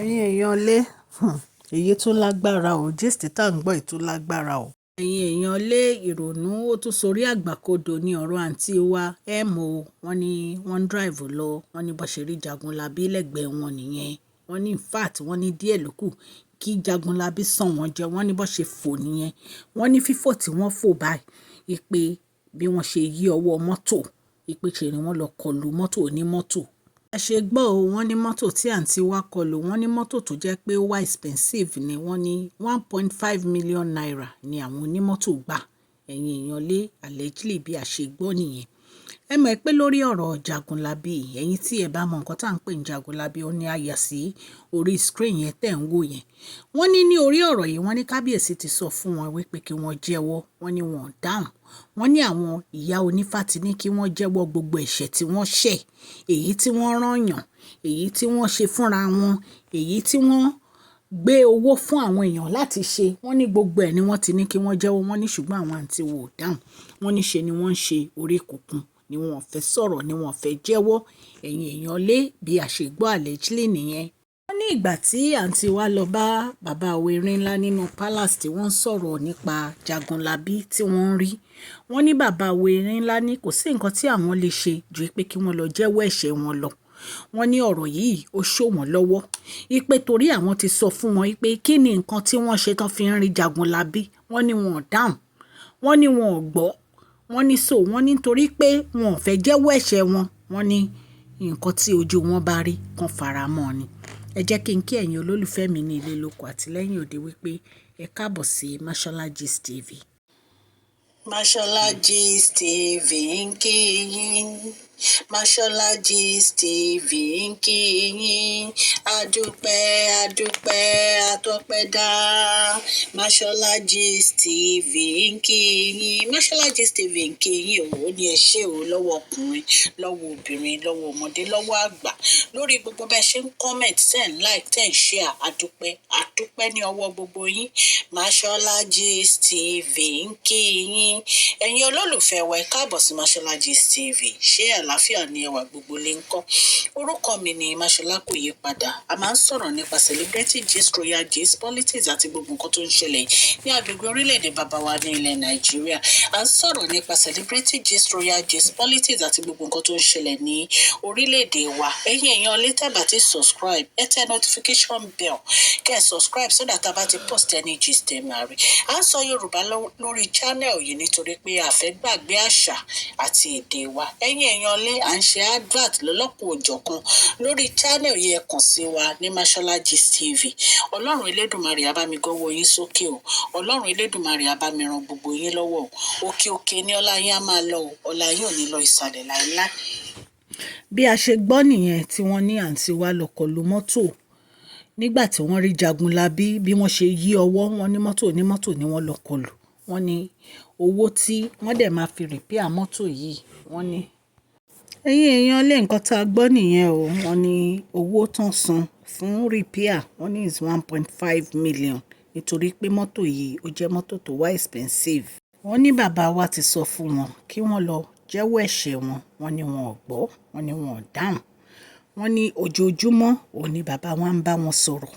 ẹ̀yin èèyàn lé èyí tó lágbára o gist tá à ń gbọ́ èyí tó lágbára o. ẹ̀yin èèyàn lé ìrònú ó tún sorí àgbàkodò ní ọ̀rọ̀ àǹtí wa mo wọ́n ní wọ́n ń drive lọ wọ́n ní bó ṣe rí Jagunlabi lẹ́gbẹ̀ẹ́ wọn nìyẹn wọ́n ní in fact wọ́n ní díẹ̀ ló kù kí Jagunlabi sàn wọ́n jẹ wọ́n ní bó ṣe fò nìyẹn wọ́n ní fífò tí wọ́n fò báyìí pé bí wọ́n ṣe yí ọwọ́ mọ́tò ìpè ṣe ni wọ́n lọ kọlu mọ́tò onímọ́tò. ẹ ṣe gbọ́ o wọ́n ní mọ́tò tí àǹtí wa kọlù wọ́n ní mọ́tò tó jẹ́ pé ó wà expensive ni wọ́n ní 1.5 million naira ni àwọn onímọ́tò gbà ẹ̀yin èèyàn lé allegedly bí a ṣe gbọ́ nìyẹn. ẹ mọ̀ pé lórí ọ̀rọ̀ Jagunlabi ẹ̀yin tí ẹ bá mọ nǹkan tá à ń pè ní Jagunlabi ó ní àyà sí orí screen yẹn tẹ̀ ń wò yẹn wọ́n ní orí ọ̀rọ̀ yìí wọ́n ní kábíyèsí ti sọ fún wọn wípé kí wọ́n jẹ́wọ́ wọ́n ní wọn ò dáhùn wọ́n ní àwọn ìyá onífá ti ní kí wọ́n jẹ́wọ́ gbogbo ẹ̀ṣẹ̀ tí wọ́n ṣẹ̀ èyí tí wọ́n rányàn èyí tí wọ́n ṣe fúnra wọn èyí tí wọ́n gbé owó fún àwọn èèyàn láti ṣe wọ́n ní gbogbo ẹ̀ ni wọ́n ti ní kí wọ́n jẹ́wọ́ wọ́n ní ṣùgbọ́n àwọn àǹtí wò dáhùn wọ́n ní ṣe ni wọ́n ń ṣe orí kunkun ni wọ́n fẹ́ sọ̀rọ̀ ni wọ́n fẹ́ jẹ́wọ́ ẹ̀yin èèyàn lé bí a ṣe gbọ́ allegedly nìyẹn. wọ́n ní ìgbà tí àǹtí wa lọ bá bàbá Awérin ńlá nínú palace tí wọ́n ń sọ̀rọ̀ nípa Jagunlabi tí wọ́n ń rí wọ́n ní bàbá Awérin ńlá ní kò sí nǹkan tí àwọn lè ṣe ju pé kí wọ́n lọ jẹ́wọ́ ẹ̀ṣẹ̀ wọn lọ wọ́n ní ọ̀rọ̀ yìí ó ṣó wọ́n lọ́wọ́ ipe torí àwọn ti sọ fún wọn pé kí ni nǹkan tí wọ́n ṣe tán fi ń rí Jagunlabi wọ́n ní wọn ò dáhùn wọ́n ní wọn ò gbọ́ wọ́n ní so wọ́n ní torí pé wọn ò fẹ́ jẹ́wọ́ ẹ̀ṣẹ̀ wọn wọ́n ní nǹkan tí ojú wọn bá rí kan fara mọ́ ni. ẹ jẹ́ kí n kí ẹ̀yin olólùfẹ́ mi ní ilé lóko àti lẹ́yìn òde wípé ẹ káàbọ̀ sí Mashola Gist TV. Mashola Gist TV ń kí yín Mashola Gist TV ń kí yín adúpẹ́ àtọpẹ́dá Mashola Gist TV ń kí yín Mashola Gist TV ń kí yín ó ní ẹ ṣé o lọ́wọ́ ọkùnrin lọ́wọ́ obìnrin lọ́wọ́ ọmọdé lọ́wọ́ àgbà lórí gbogbo bẹ́ẹ̀ ṣe ń comment ten like ten share àdúpẹ́ ní ọwọ́ gbogbo yín Mashola Gist TV ń kí yín ẹ̀yin olólùfẹ́ wa ẹ káàbọ̀ sí Mashola Gist TV ṣé àlàáfíà ni ẹwà gbogbo lè ń kọ́ orúkọ mi ni Mashola kò yí padà a máa ń sọ̀rọ̀ nípa celebrity gist royal gist politics àti gbogbo nǹkan tó ń ṣẹlẹ̀ ní agbègbè orílẹ̀-èdè bàbá wa ní ilẹ̀ Nàìjíríà a ń sọ̀rọ̀ nípa celebrity gist royal gist politics àti gbogbo nǹkan tó ń ṣẹlẹ̀ ní orílẹ̀-èdè wa ẹ̀yin èèyàn lè tẹ́ bá ti subscribe ẹ tẹ notification bell kẹ́ ẹ subscribe so that a bá ti post any gist ẹ máa rí a ń sọ Yorùbá lórí channel yìí nítorí pé a fẹ́ gbàgbé àṣà àti èdè wa ẹ̀yin èèyàn lé à ń ṣe advert lọ́lọ́pọ̀ òjọ̀kan lórí channel yẹn kàn sí wa ní Mashola Gist TV ọlọ́run elédùnmarè á bá mi gọ́wọ́ yín sókè o ọlọ́run elédùnmarè á bá mi ran gbogbo yín lọ́wọ́ o òkè ní ọlá yín á máa lọ o ọlá yín ò ní lọ ìsàlẹ̀ láéláé. bí a ṣe gbọ́ nìyẹn tí wọ́n ní àǹtí wa lọ kọlu mọ́tò nígbà tí wọ́n rí Jagunlabi bí wọ́n ṣe yí ọwọ́ wọn ní mọ́tò onímọ́tò ni wọ́n lọ kọlù wọ́n ní owó tí wọ́n dẹ̀ máa fi rìpíà mọ́tò yìí wọ́n ní. ẹ̀yin èèyàn lé nǹkan tá a gbọ́ nìyẹn o wọ́n ní owó tán san fún rìpíà wọ́n ní is 1.5 million nítorí pé mọ́tò yìí ó jẹ́ mọ́tò tó wá expensive. wọ́n ní bàbá wa ti sọ fún wọn kí wọ́n lọ jẹ́wọ́ ẹ̀ṣẹ̀ wọn wọ́n ní wọn ò gbọ́ wọ́n ní wọn ò dáhùn wọ́n ní ojoojúmọ́ òun ni bàbá wa ń bá wọn sọ̀rọ̀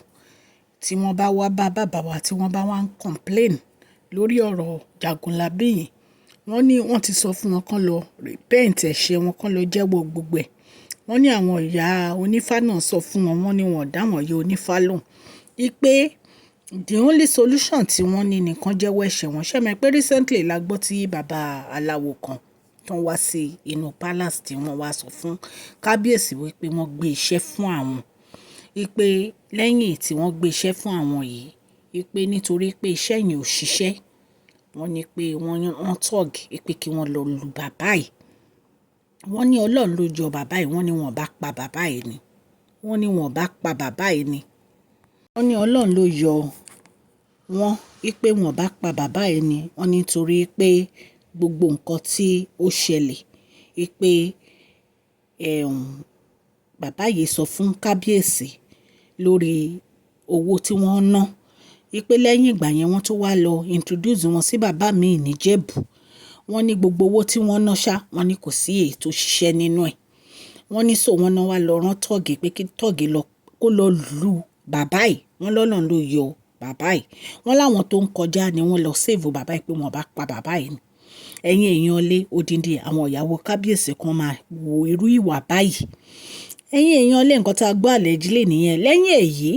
tí wọ́n bá wá bá bàbá wa tí wọ́n bá wá ń complain lórí ọ̀rọ̀ Jagunlabi yìí wọ́n ní wọ́n ti sọ fún wọn kán lọ repent ẹ̀ṣẹ̀ wọn kán lọ jẹ́wọ́ gbogbo ẹ̀ wọ́n ní àwọn ìyá onífá náà sọ fún wọn wọ́n ní wọn ò dá wọn yẹ onífá lóhùn wípé the only solution tí wọ́n ní nìkan jẹ́wọ́ ẹ̀ṣẹ̀ wọn ṣẹ́mi pé recently la gbọ́ tí bàbá aláwo kan tó ń wá sí inú palace tí wọ́n wá sọ fún kábíyèsí wípé wọ́n gbé iṣẹ́ fún àwọn wípé lẹ́yìn tí wọ́n gbé iṣẹ́ fún àwọn yìí wípé nítorí pé iṣẹ́ yẹn ò ṣiṣẹ́ wọ́n ní pé wọ́n tọ́g pé kí wọ́n lọ lu bàbá yìí wọ́n ní ọlọ́run ló jọ bàbá yìí wọ́n ní wọ́n bá pa bàbá yìí ni wọ́n ní wọ́n bá pa bàbá yìí ni wọ́n ní ọlọ́run ló yọ wọ́n pé wọ́n bá pa bàbá yìí ni wọ́n nítorí pé gbogbo nǹkan tí ó ṣẹlẹ̀ pé bàbá yìí sọ fún kábíyèsí lórí owó tí wọ́n ná wípé lẹ́yìn ìgbà yẹn wọ́n tó wá lọ introduce wọn sí bàbá mi níjẹ̀bú wọ́n ní gbogbo owó tí wọ́n ná ṣá wọ́n ní kò sí èyí tó ṣiṣẹ́ nínú ẹ̀ wọ́n ní so wọ́n náà wá lọ rán tọ́ọ̀gì pé kí tọ́ọ̀gì lọ kó lọ lu bàbá yìí, wọ́n lọ́nà ló yọ bàbá yìí, wọ́n láwọn tó ń kọjá ni wọ́n lọ save bàbá yìí pé wọ́n bá pa bàbá yìí ni. Ẹ̀yin èèyàn lé odindi àwọn ìyàwó kábíyèsí kan máa wo irú ìwà báyìí. Ẹ̀yin èèyàn lé nǹkan tá a gbọ́ allegedly nìyẹn. Lẹ́yìn èyí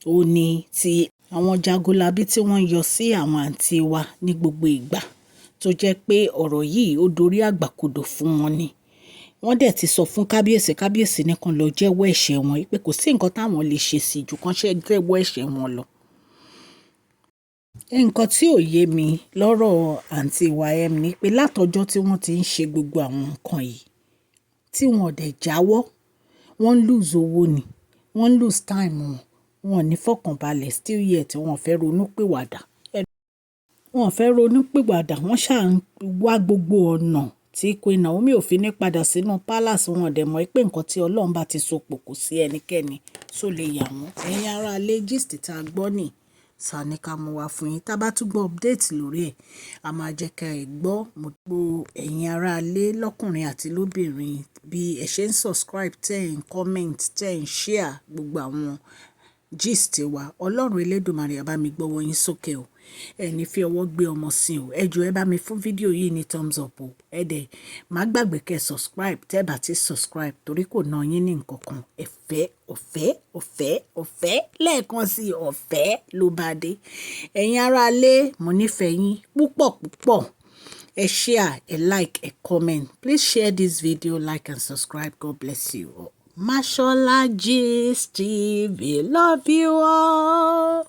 ó ní ti àwọn Jagunlabi tí wọ́n yọ sí àwọn àǹtí wa ní gbogbo ìgbà tó jẹ́ pé ọ̀rọ̀ yìí ó dorí àgbàkodò fún wọn ni. Wọ́n dẹ̀ ti sọ fún kábíyèsí nìkan lọ jẹ́wọ́ ẹ̀ṣẹ̀ wọn pé kò sí nǹkan táwọn lè ṣe sí ju kán ṣe jẹ́wọ́ ẹ̀ṣẹ̀ wọn lọ. Nǹkan tí ò yé mi lọ́rọ̀ àǹtí wa ni pé látọjọ́ tí wọ́n ti ń ṣe gbogbo àwọn nǹkan yìí tí wọn ò dẹ̀ jáwọ́, wọ́n ń lose owó ni, wọ́n ń lose time wọn ò ní fọkànbalẹ̀ still yet wọn ò fẹ́ ronú pìwàdà. Wọn ò fẹ́ ronú pìwàdà, wọ́n ṣáà ń wá gbogbo ọ̀nà tí Queen Naomi ò fi ní padà sínú palace. Wọn ò dẹ̀ mọ̀ pé nǹkan tí Ọlọ́run bá ti so pọ̀ kò sí ẹnikẹ́ni tó lè yà wọ́n. Ẹ̀yin ará ilé gist tá a gbọ́ nì sani ká mú wá fún yín. Tá bá tún gbọ́ update lórí ẹ̀ a máa jẹ́ ká ẹ gbọ́. Mo gbọ́ ẹ̀yin ará ilé lọ́kùnrin àti lóbìnrin bí ẹ ṣe ń subscribe, tẹ́ ẹ̀ ń comment, tẹ́ ẹ̀ ń share gbogbo àwọn gist wa. Ọlọ́run Elédùmarè á bá mi gbọ́wọ́ yín sókè o. Ẹ ní fi ọwọ́ gbé ọmọ sí o. Ẹ jọ̀ọ́ ẹ bá mi fún fídíò yìí ní thumbs up o. Ẹ dẹ̀ má gbàgbé kẹ́ subscribe tẹ́ bá ti subscribe torí kò ná yín ní nǹkan kan. Ọ̀fẹ́ lẹ́ẹ̀kan sí ọ̀fẹ́ ló bá dé. Ẹ̀yin ará ilé mo nífẹ̀ẹ́ yín púpọ̀. Ẹ share, ẹ like, ẹ comment. Please share this video, like and subscribe. God bless you all. Mashola Gist TV. Love you all.